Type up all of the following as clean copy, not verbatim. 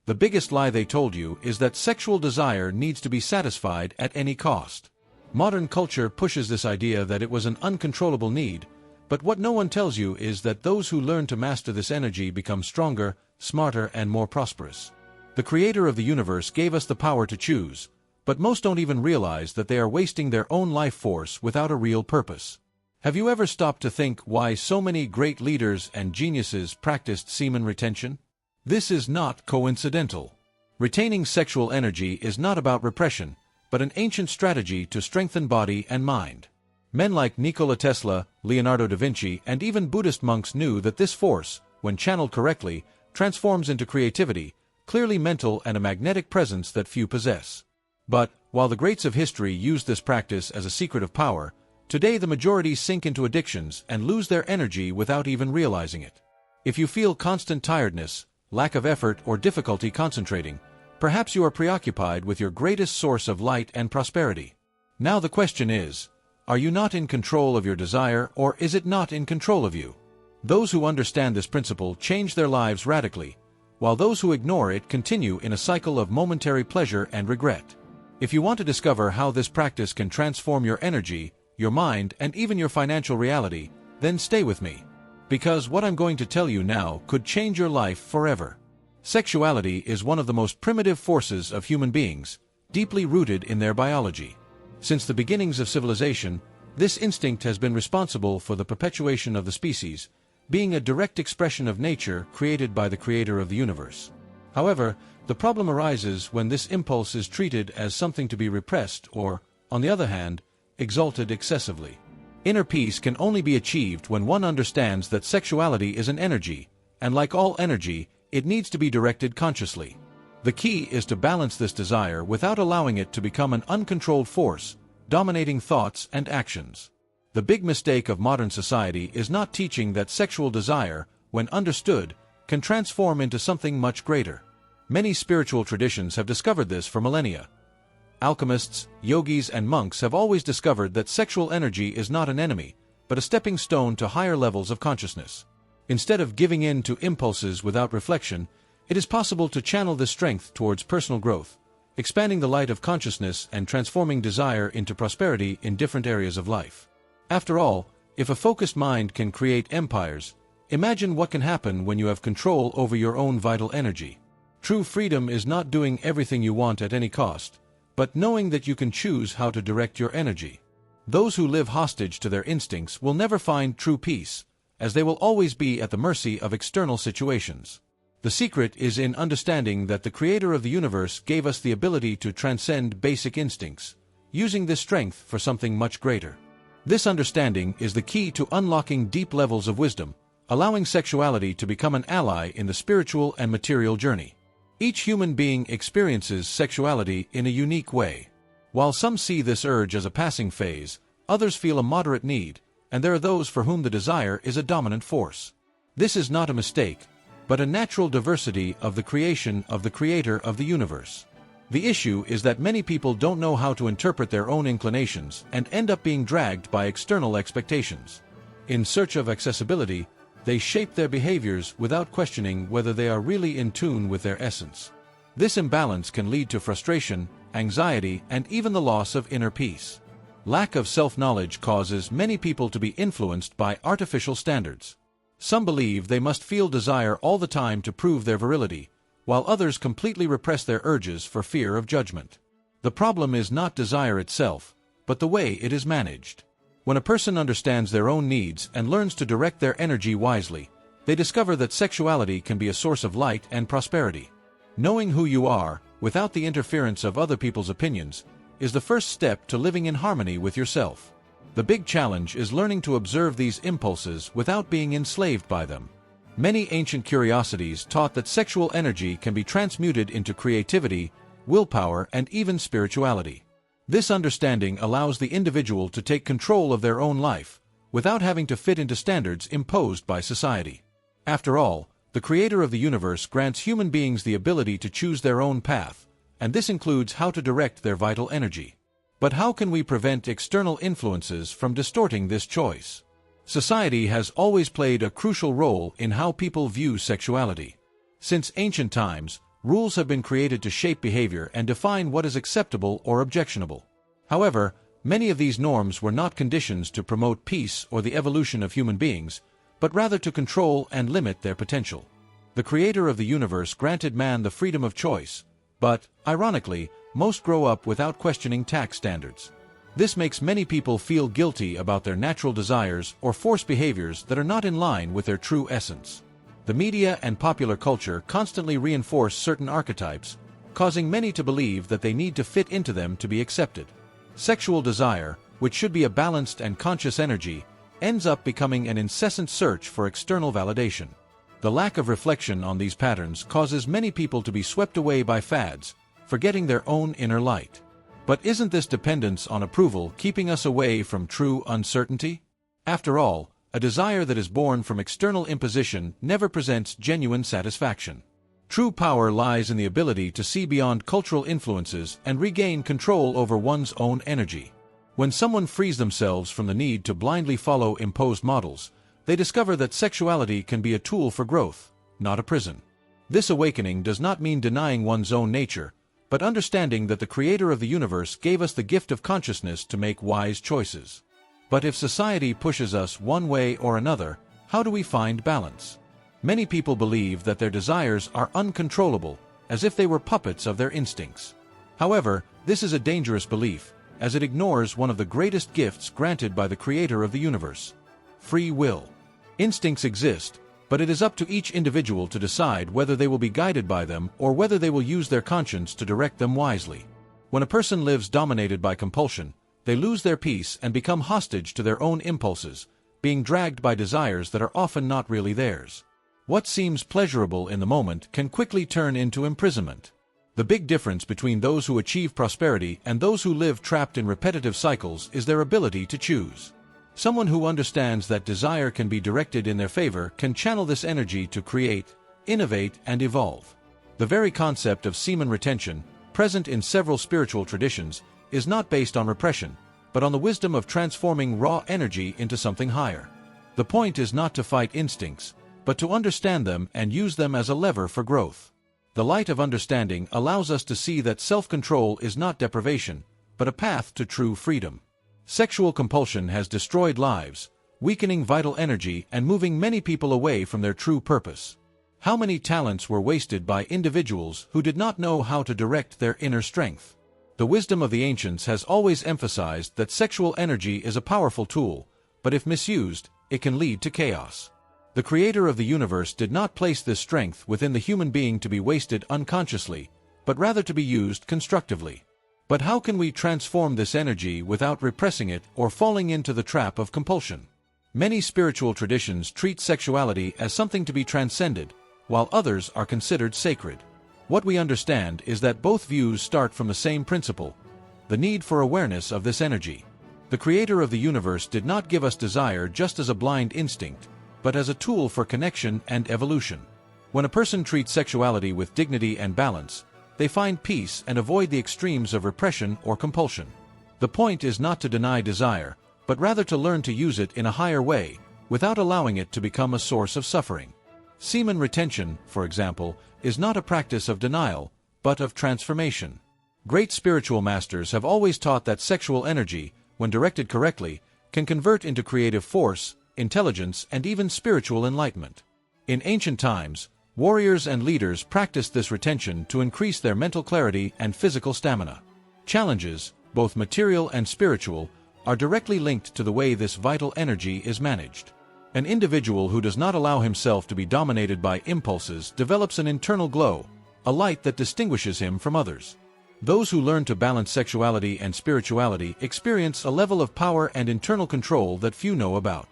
The biggest lie they told you is that sexual desire needs to be satisfied at any cost. Modern culture pushes this idea that it was an uncontrollable need, but what no one tells you is that those who learn to master this energy become stronger, smarter, and more prosperous. The Creator of the universe gave us the power to choose, but most don't even realize that they are wasting their own life force without a real purpose. Have you ever stopped to think why so many great leaders and geniuses practiced semen retention? This is not coincidental. Retaining sexual energy is not about repression, but an ancient strategy to strengthen body and mind. Men like Nikola Tesla, Leonardo da Vinci, and even Buddhist monks knew that this force, when channeled correctly, transforms into creativity, clearly mental, and a magnetic presence that few possess. But, while the greats of history used this practice as a secret of power, today the majority sink into addictions and lose their energy without even realizing it. If you feel constant tiredness, lack of effort, or difficulty concentrating, perhaps you are preoccupied with your greatest source of light and prosperity. Now the question is, are you not in control of your desire, or is it not in control of you? Those who understand this principle change their lives radically, while those who ignore it continue in a cycle of momentary pleasure and regret. If you want to discover how this practice can transform your energy, your mind, and even your financial reality, then stay with me. Because what I'm going to tell you now could change your life forever. Sexuality is one of the most primitive forces of human beings, deeply rooted in their biology. Since the beginnings of civilization, this instinct has been responsible for the perpetuation of the species, being a direct expression of nature created by the Creator of the universe. However, the problem arises when this impulse is treated as something to be repressed or, on the other hand, exalted excessively. Inner peace can only be achieved when one understands that sexuality is an energy, and like all energy, it needs to be directed consciously. The key is to balance this desire without allowing it to become an uncontrolled force, dominating thoughts and actions. The big mistake of modern society is not teaching that sexual desire, when understood, can transform into something much greater. Many spiritual traditions have discovered this for millennia. Alchemists, yogis, and monks have always discovered that sexual energy is not an enemy, but a stepping stone to higher levels of consciousness. Instead of giving in to impulses without reflection, it is possible to channel this strength towards personal growth, expanding the light of consciousness and transforming desire into prosperity in different areas of life. After all, if a focused mind can create empires, imagine what can happen when you have control over your own vital energy. True freedom is not doing everything you want at any cost, but knowing that you can choose how to direct your energy. Those who live hostage to their instincts will never find true peace, as they will always be at the mercy of external situations. The secret is in understanding that the Creator of the universe gave us the ability to transcend basic instincts, using this strength for something much greater. This understanding is the key to unlocking deep levels of wisdom, allowing sexuality to become an ally in the spiritual and material journey. Each human being experiences sexuality in a unique way. While some see this urge as a passing phase, others feel a moderate need, and there are those for whom the desire is a dominant force. This is not a mistake, but a natural diversity of the creation of the Creator of the universe. The issue is that many people don't know how to interpret their own inclinations and end up being dragged by external expectations. In search of accessibility, they shape their behaviors without questioning whether they are really in tune with their essence. This imbalance can lead to frustration, anxiety, and even the loss of inner peace. Lack of self-knowledge causes many people to be influenced by artificial standards. Some believe they must feel desire all the time to prove their virility, while others completely repress their urges for fear of judgment. The problem is not desire itself, but the way it is managed. When a person understands their own needs and learns to direct their energy wisely, they discover that sexuality can be a source of light and prosperity. Knowing who you are, without the interference of other people's opinions, is the first step to living in harmony with yourself. The big challenge is learning to observe these impulses without being enslaved by them. Many ancient curiosities taught that sexual energy can be transmuted into creativity, willpower, and even spirituality. This understanding allows the individual to take control of their own life, without having to fit into standards imposed by society. After all, the Creator of the universe grants human beings the ability to choose their own path, and this includes how to direct their vital energy. But how can we prevent external influences from distorting this choice? Society has always played a crucial role in how people view sexuality. Since ancient times, rules have been created to shape behavior and define what is acceptable or objectionable. However, many of these norms were not conditions to promote peace or the evolution of human beings, but rather to control and limit their potential. The Creator of the universe granted man the freedom of choice, but, ironically, most grow up without questioning tax standards. This makes many people feel guilty about their natural desires or force behaviors that are not in line with their true essence. The media and popular culture constantly reinforce certain archetypes, causing many to believe that they need to fit into them to be accepted. Sexual desire, which should be a balanced and conscious energy, ends up becoming an incessant search for external validation. The lack of reflection on these patterns causes many people to be swept away by fads, forgetting their own inner light. But isn't this dependence on approval keeping us away from true uncertainty? After all, a desire that is born from external imposition never presents genuine satisfaction. True power lies in the ability to see beyond cultural influences and regain control over one's own energy. When someone frees themselves from the need to blindly follow imposed models, they discover that sexuality can be a tool for growth, not a prison. This awakening does not mean denying one's own nature, but understanding that the Creator of the universe gave us the gift of consciousness to make wise choices. But if society pushes us one way or another, how do we find balance? Many people believe that their desires are uncontrollable, as if they were puppets of their instincts. However, this is a dangerous belief, as it ignores one of the greatest gifts granted by the Creator of the universe: free will. Instincts exist, but it is up to each individual to decide whether they will be guided by them or whether they will use their conscience to direct them wisely. When a person lives dominated by compulsion, they lose their peace and become hostage to their own impulses, being dragged by desires that are often not really theirs. What seems pleasurable in the moment can quickly turn into imprisonment. The big difference between those who achieve prosperity and those who live trapped in repetitive cycles is their ability to choose. Someone who understands that desire can be directed in their favor can channel this energy to create, innovate, and evolve. The very concept of semen retention, present in several spiritual traditions, is not based on repression, but on the wisdom of transforming raw energy into something higher. The point is not to fight instincts, but to understand them and use them as a lever for growth. The light of understanding allows us to see that self-control is not deprivation, but a path to true freedom. Sexual compulsion has destroyed lives, weakening vital energy and moving many people away from their true purpose. How many talents were wasted by individuals who did not know how to direct their inner strength? The wisdom of the ancients has always emphasized that sexual energy is a powerful tool, but if misused, it can lead to chaos. The Creator of the universe did not place this strength within the human being to be wasted unconsciously, but rather to be used constructively. But how can we transform this energy without repressing it or falling into the trap of compulsion? Many spiritual traditions treat sexuality as something to be transcended, while others are considered sacred. What we understand is that both views start from the same principle: the need for awareness of this energy. The Creator of the universe did not give us desire just as a blind instinct, but as a tool for connection and evolution. When a person treats sexuality with dignity and balance, they find peace and avoid the extremes of repression or compulsion. The point is not to deny desire, but rather to learn to use it in a higher way, without allowing it to become a source of suffering. Semen retention, for example, is not a practice of denial, but of transformation. Great spiritual masters have always taught that sexual energy, when directed correctly, can convert into creative force, intelligence, and even spiritual enlightenment. In ancient times, warriors and leaders practiced this retention to increase their mental clarity and physical stamina. Challenges, both material and spiritual, are directly linked to the way this vital energy is managed. An individual who does not allow himself to be dominated by impulses develops an internal glow, a light that distinguishes him from others. Those who learn to balance sexuality and spirituality experience a level of power and internal control that few know about.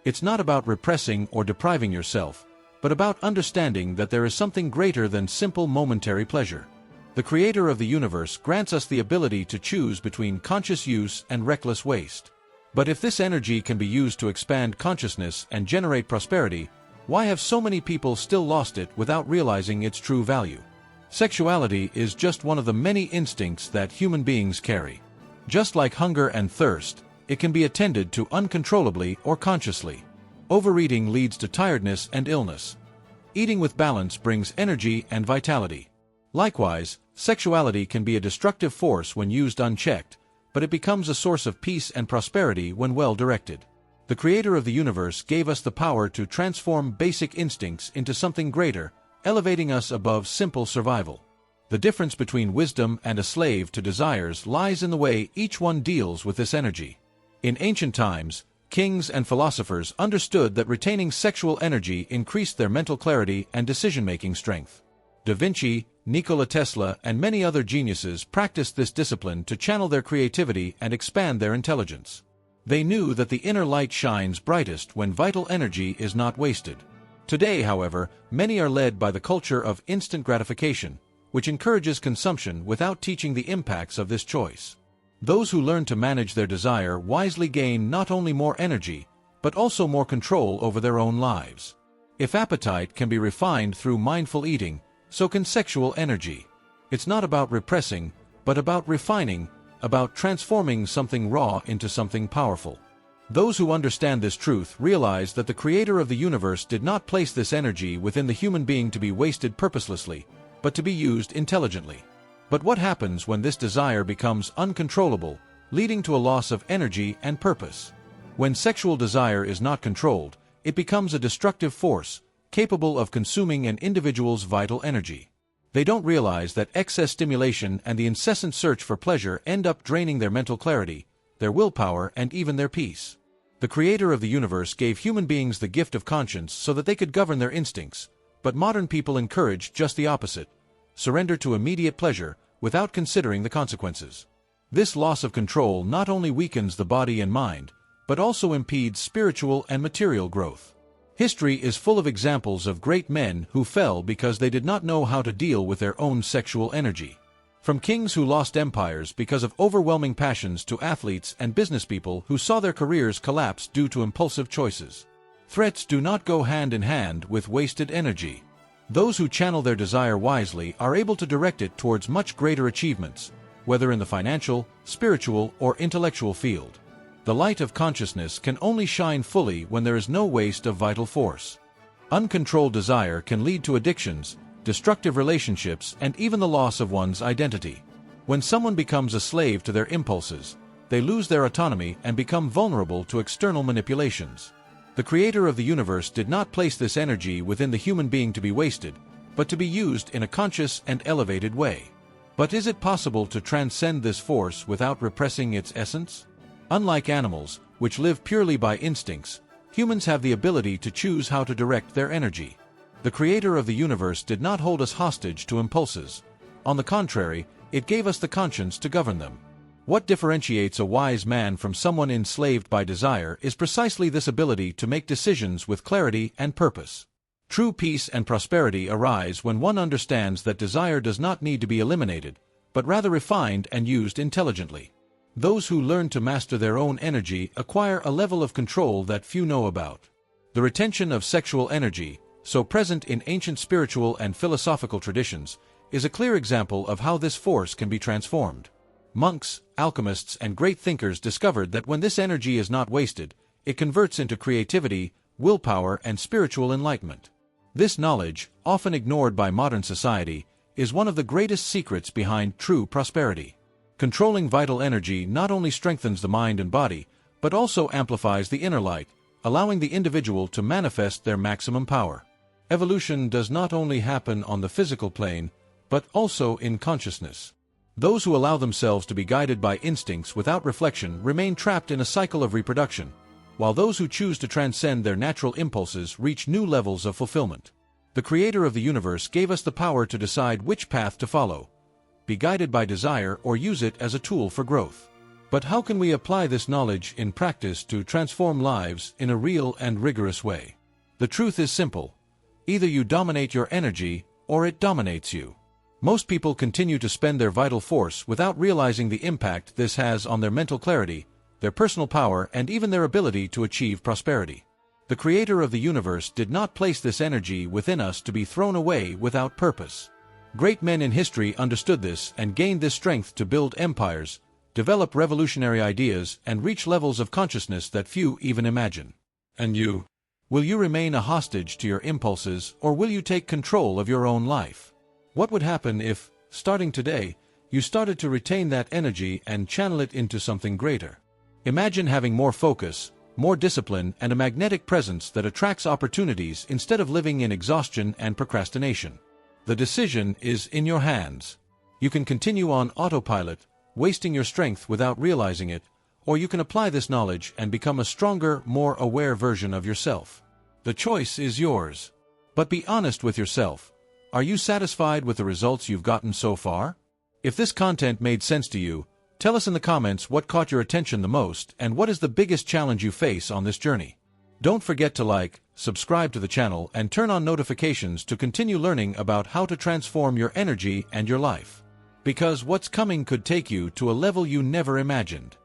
It's not about repressing or depriving yourself, but about understanding that there is something greater than simple momentary pleasure. The Creator of the universe grants us the ability to choose between conscious use and reckless waste. But if this energy can be used to expand consciousness and generate prosperity, why have so many people still lost it without realizing its true value? Sexuality is just one of the many instincts that human beings carry. Just like hunger and thirst, it can be attended to uncontrollably or consciously. Overeating leads to tiredness and illness. Eating with balance brings energy and vitality. Likewise, sexuality can be a destructive force when used unchecked, but it becomes a source of peace and prosperity when well directed. The Creator of the universe gave us the power to transform basic instincts into something greater, elevating us above simple survival. The difference between wisdom and a slave to desires lies in the way each one deals with this energy. In ancient times, kings and philosophers understood that retaining sexual energy increased their mental clarity and decision-making strength. Da Vinci, Nikola Tesla, and many other geniuses practiced this discipline to channel their creativity and expand their intelligence. They knew that the inner light shines brightest when vital energy is not wasted. Today, however, many are led by the culture of instant gratification, which encourages consumption without teaching the impacts of this choice. Those who learn to manage their desire wisely gain not only more energy, but also more control over their own lives. If appetite can be refined through mindful eating, so can sexual energy. It's not about repressing, but about refining, about transforming something raw into something powerful. Those who understand this truth realize that the Creator of the universe did not place this energy within the human being to be wasted purposelessly, but to be used intelligently. But what happens when this desire becomes uncontrollable, leading to a loss of energy and purpose? When sexual desire is not controlled, it becomes a destructive force, capable of consuming an individual's vital energy. They don't realize that excess stimulation and the incessant search for pleasure end up draining their mental clarity, their willpower, and even their peace. The Creator of the universe gave human beings the gift of conscience so that they could govern their instincts, but modern people encourage just the opposite: surrender to immediate pleasure, without considering the consequences. This loss of control not only weakens the body and mind, but also impedes spiritual and material growth. History is full of examples of great men who fell because they did not know how to deal with their own sexual energy. From kings who lost empires because of overwhelming passions to athletes and businesspeople who saw their careers collapse due to impulsive choices. Threats do not go hand in hand with wasted energy. Those who channel their desire wisely are able to direct it towards much greater achievements, whether in the financial, spiritual, or intellectual field. The light of consciousness can only shine fully when there is no waste of vital force. Uncontrolled desire can lead to addictions, destructive relationships, and even the loss of one's identity. When someone becomes a slave to their impulses, they lose their autonomy and become vulnerable to external manipulations. The Creator of the universe did not place this energy within the human being to be wasted, but to be used in a conscious and elevated way. But is it possible to transcend this force without repressing its essence? Unlike animals, which live purely by instincts, humans have the ability to choose how to direct their energy. The Creator of the universe did not hold us hostage to impulses. On the contrary, it gave us the conscience to govern them. What differentiates a wise man from someone enslaved by desire is precisely this ability to make decisions with clarity and purpose. True peace and prosperity arise when one understands that desire does not need to be eliminated, but rather refined and used intelligently. Those who learn to master their own energy acquire a level of control that few know about. The retention of sexual energy, so present in ancient spiritual and philosophical traditions, is a clear example of how this force can be transformed. Monks, alchemists, and great thinkers discovered that when this energy is not wasted, it converts into creativity, willpower, and spiritual enlightenment. This knowledge, often ignored by modern society, is one of the greatest secrets behind true prosperity. Controlling vital energy not only strengthens the mind and body, but also amplifies the inner light, allowing the individual to manifest their maximum power. Evolution does not only happen on the physical plane, but also in consciousness. Those who allow themselves to be guided by instincts without reflection remain trapped in a cycle of reproduction, while those who choose to transcend their natural impulses reach new levels of fulfillment. The Creator of the universe gave us the power to decide which path to follow: be guided by desire or use it as a tool for growth. But how can we apply this knowledge in practice to transform lives in a real and rigorous way? The truth is simple: either you dominate your energy, or it dominates you. Most people continue to spend their vital force without realizing the impact this has on their mental clarity, their personal power, and even their ability to achieve prosperity. The Creator of the universe did not place this energy within us to be thrown away without purpose. Great men in history understood this and gained this strength to build empires, develop revolutionary ideas, and reach levels of consciousness that few even imagine. And you? Will you remain a hostage to your impulses, or will you take control of your own life? What would happen if, starting today, you started to retain that energy and channel it into something greater? Imagine having more focus, more discipline, and a magnetic presence that attracts opportunities instead of living in exhaustion and procrastination. The decision is in your hands. You can continue on autopilot, wasting your strength without realizing it, or you can apply this knowledge and become a stronger, more aware version of yourself. The choice is yours. But be honest with yourself. Are you satisfied with the results you've gotten so far? If this content made sense to you, tell us in the comments what caught your attention the most and what is the biggest challenge you face on this journey. Don't forget to like, subscribe to the channel, and turn on notifications to continue learning about how to transform your energy and your life. Because what's coming could take you to a level you never imagined.